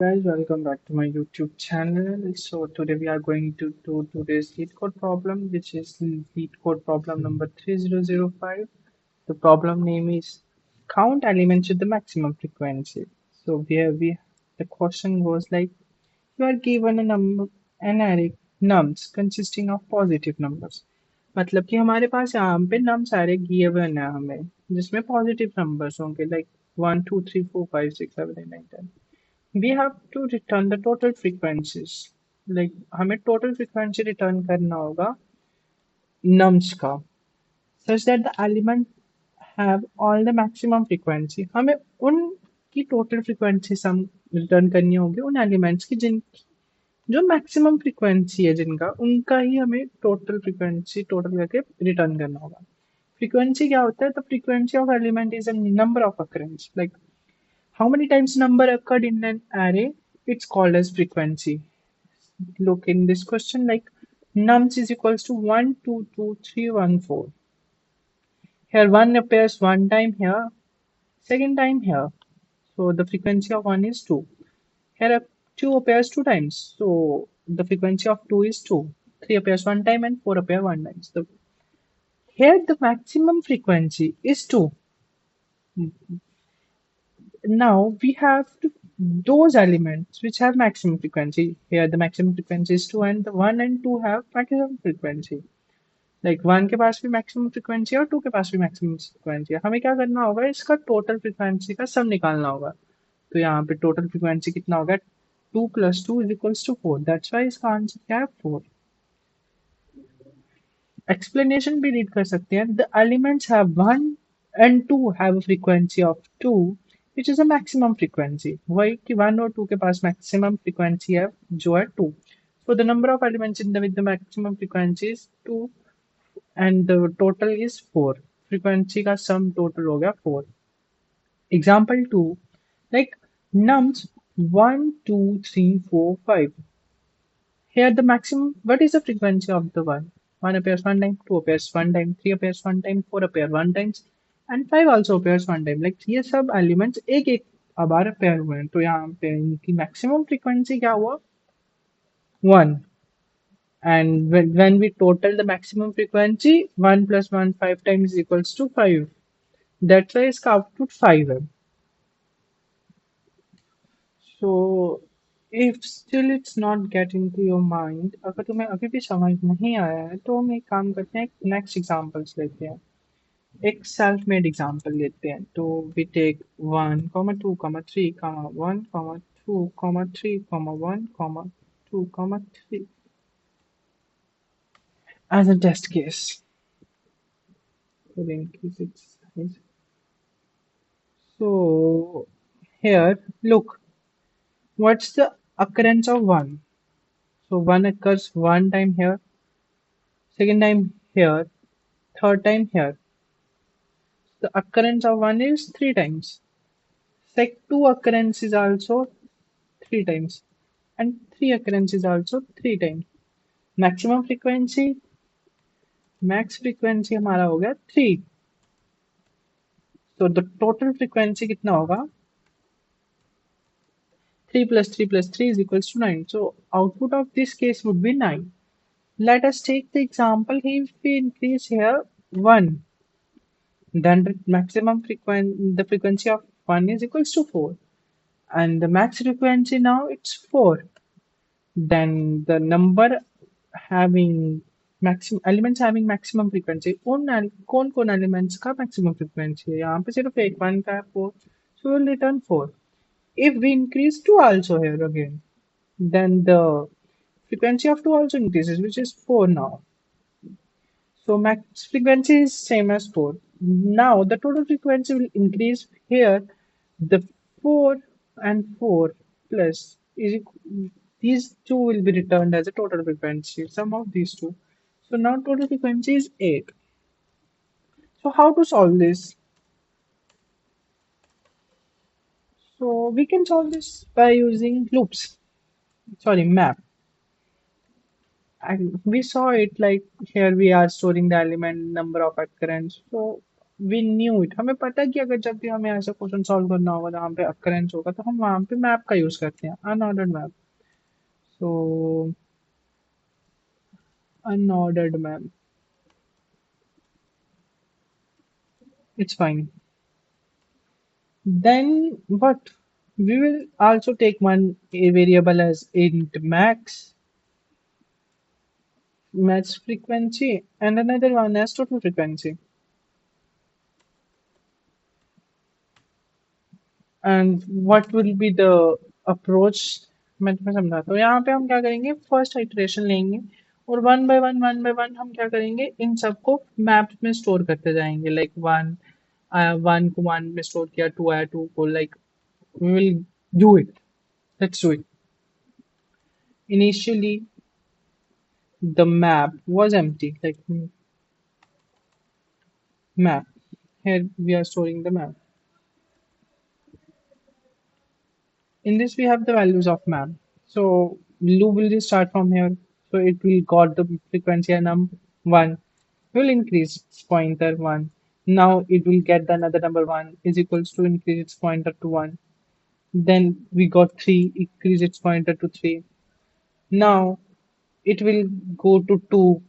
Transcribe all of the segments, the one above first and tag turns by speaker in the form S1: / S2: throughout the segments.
S1: Guys, welcome back to my YouTube channel. So today we are going to do today's LeetCode problem, which is LeetCode problem number 3005. The problem name is count elements with the maximum frequency. So here the question goes like you are given a number an array nums consisting of positive numbers. मतलब कि हमारे पास यहाँ पे nums सारे given है हमें जिसमें positive numbers होंगे like 1 2 3 4 5 6 7 8 9 10 we have to return the total frequencies like हमें total frequency return करना होगा nums का such that the element have all the maximum frequency हमें उनकी total frequency sum return करनी होगी उन elements की जिन जो मैक्सिमम फ्रीक्वेंसी है जिनका उनका ही हमें टोटल फ्रीक्वेंसी टोटल करके रिटर्न करना होगा फ्रीक्वेंसी क्या होता है the frequency of element is a number of occurrence like how many times number occurred in an array it's called as frequency. Look in this question like nums is equals to 1 2 2 3 1 4. Here 1 appears one time here, second time here. So the frequency of 1 is 2. Here 2 appears 2 times. So the frequency of 2 is 2. 3 appears one time and 4 appear one time. So here the maximum frequency is 2. Now we have to those elements which have maximum frequency. Here the maximum frequency is 2 and the 1 and 2 have maximum frequency. Like one के पास भी maximum frequency है और to के पास भी maximum frequency है हमें क्या करना होगा इसका टोटल फ्रीक्वेंसी का सम निकालना होगा तो यहाँ पे टोटल फ्रीक्वेंसी कितना होगा 2 + 2 is equals to 4 that's why इसका आंसर क्या है 4 एक्सप्लेनेशन भी रीड कर सकते हैं the elements have 1 and 2 have a frequency of 2 which is a maximum frequency वही कि 1 और 2 के पास maximum frequency है जो है 2 so the number of elements in the with the maximum frequency is 2 and the total is 4 frequency का sum total हो गया 4 example 2 like nums 1 2 3 4 5 here the maximum what is the frequency of the 1 appears one time 2 appears one time 3 appears one time 4 appear one times and 5 also appears one time like ये सब elements एक एक बार appear हुए हैं तो यहाँ पे इनकी maximum frequency क्या हुआ 1 and when we total the maximum frequency 1 plus 1 5 times is equals to 5 that's why इसका output 5 है so if still it's not getting to your mind अगर तुम्हें अभी भी समझ नहीं आया है तो हम एक काम करते हैं नेक्स्ट एग्जांपल्स लेते हैं एक सेल्फ मेड एग्जांपल लेते हैं तो we take 1 2 3 1 2 3 1 2 3 as a test case we'll increase its size. So here, look, what's the occurrence of 1? So 1 occurs one time here, second time here, third time here. The occurrence of 1 is 3 times. Sec 2 occurrence is also 3 times. And 3 occurrence is also 3 times. Maximum frequency, max frequency हमारा हो गया 3. So the total frequency कितना होगा 3 plus 3 plus 3 is equals to 9. So output of this case would be 9. Let us take the example if we increase here 1, then the frequency of 1 is equals to 4. And the max frequency now it's 4. Then the number having maximum elements having maximum frequency कौन कौन elements का maximum frequency है यहाँ पे सिर्फ एक 1 का है 4 so we'll return 4 if we increase 2 also here again then the frequency of 2 also increases which is 4 now so max frequency is same as 4 now the total frequency will increase here the 4 and 4 plus these two will be returned as a total frequency sum of these two so now total frequency is 8 so how to solve this so we can solve this by using loops sorry map and we saw it like here we are storing the element number of occurrence so we knew it, हमें पता है कि अगर जब भी हमें ऐसा question solve करना होगा जहाँ पे अकरेंस होगा तो हम वहाँ पे मैप का यूज करते हैं, unordered map. So unordered map, it's fine. Then what? We will also take one a variable as int max frequency, and another one as total frequency. And what will be the approach? मैं तुम्हें समझाता हूँ। यहाँ पे हम क्या करेंगे, first iteration लेंगे और वन बाय वन हम क्या करेंगे, इन सबको मैप में स्टोर करते जाएंगे। लाइक वन आया, वन को वन में स्टोर किया, टू आया टू को, like we will do it. Let's do it. Initially, the map was empty, like map. Here we are storing the map. In this, we have the values of map. So loop will just start from here. So it will got the frequency and one. Will increase its pointer one. Now it will get the another number one is equals to increase its pointer to one. Then we got three, increase its pointer to three. Now it will go to two,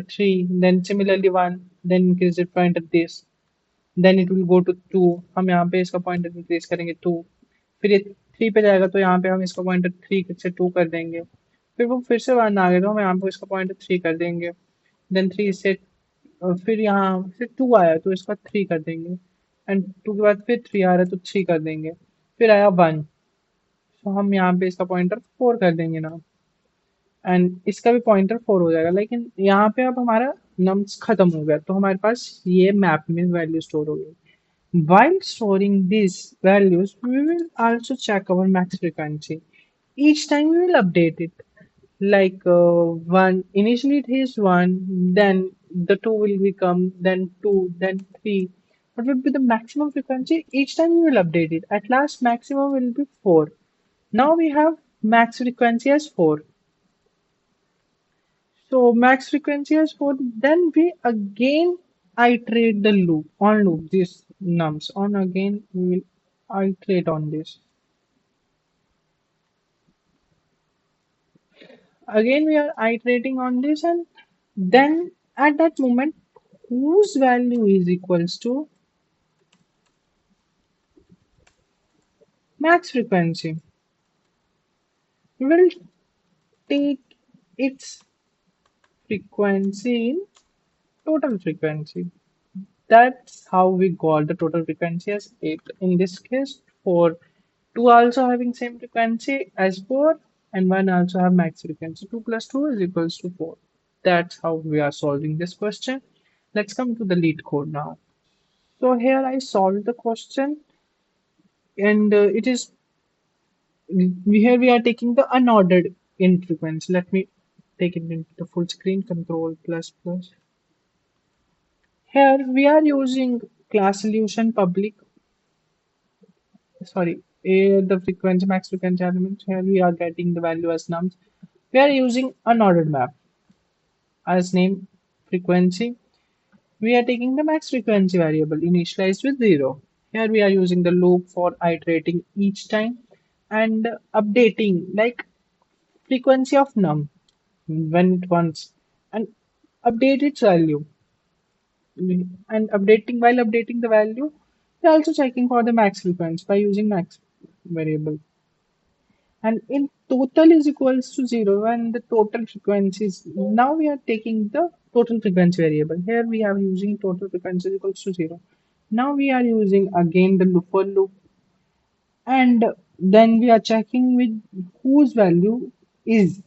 S1: three, then similarly one, then increase its pointer this. Then it will go to two, हम यहाँ पे इसका pointer increase करेंगे to, फिर ये three पे जाएगा तो यहाँ पे हम इसका पॉइंटर थ्री से टू कर देंगे, फिर वो फिर से वन आ गया तो हम यहाँ पे इसका पॉइंटर थ्री कर देंगे, देन थ्री से फिर यहाँ से टू आया तो इसका थ्री कर देंगे, एंड टू के बाद फिर थ्री आ रहा है तो थ्री कर देंगे, फिर आया वन तो हम यहाँ पे इसका पॉइंटर फोर कर देंगे ना, एंड इसका भी पॉइंटर फोर हो जाएगा। लेकिन यहाँ पे अब हमारा नम्स खत्म हो गया तो हमारे पास ये मैप में वैल्यू स्टोर हो गई। While storing these values, we will also check our max frequency. Each time we will update it. Like one, initially it is one, then the two will become, then two, then three. What will be the maximum frequency? Each time we will update it. At last, maximum will be four. Now we have max frequency as four. So max frequency as 4, then we again iterate the loop on loop these nums on again we will iterate on this. Again we are iterating on this, and then at that moment whose value is equals to max frequency, we will take its frequency in total frequency. That's how we got the total frequency as 8. In this case, for 2 also having same frequency as 4 and 1 also have max frequency. 2 plus 2 is equals to 4. That's how we are solving this question. Let's come to the lead code now. So here I solved the question, and it is here we are taking the unordered in frequency. Let me take it into the full screen, control plus plus. Here we are using class solution public, sorry, the frequency max frequency element. Here we are getting the value as nums. We are using unordered map as name frequency. We are taking the max frequency variable initialized with 0. Here we are using the loop for iterating each time and updating like frequency of num when it wants, and update its value, and updating while updating the value we are also checking for the max frequency by using max variable, and in total is equals to 0 when the total frequency is. Now we are taking the total frequency variable. Here we are using total frequency is equals to 0. Now we are using again the loop for loop, and then we are checking with whose value is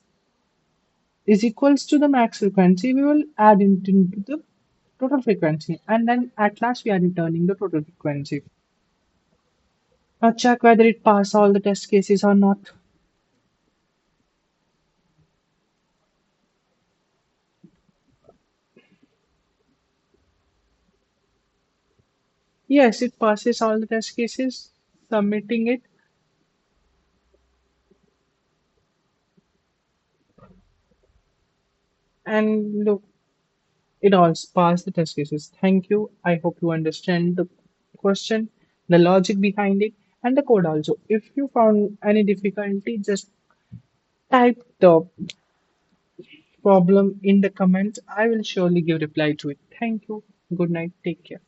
S1: equals to the max frequency. We will add it into the total frequency, and then at last we are returning the total frequency. Now check whether it passed all the test cases or not. Yes, it passes all the test cases. Submitting it, and look, It all passed the test cases. Thank you. I hope you understand the question, the logic behind it, and the code also. If you found any difficulty, just type the problem in the comments. I will surely give reply to it. Thank you. Good night. Take care.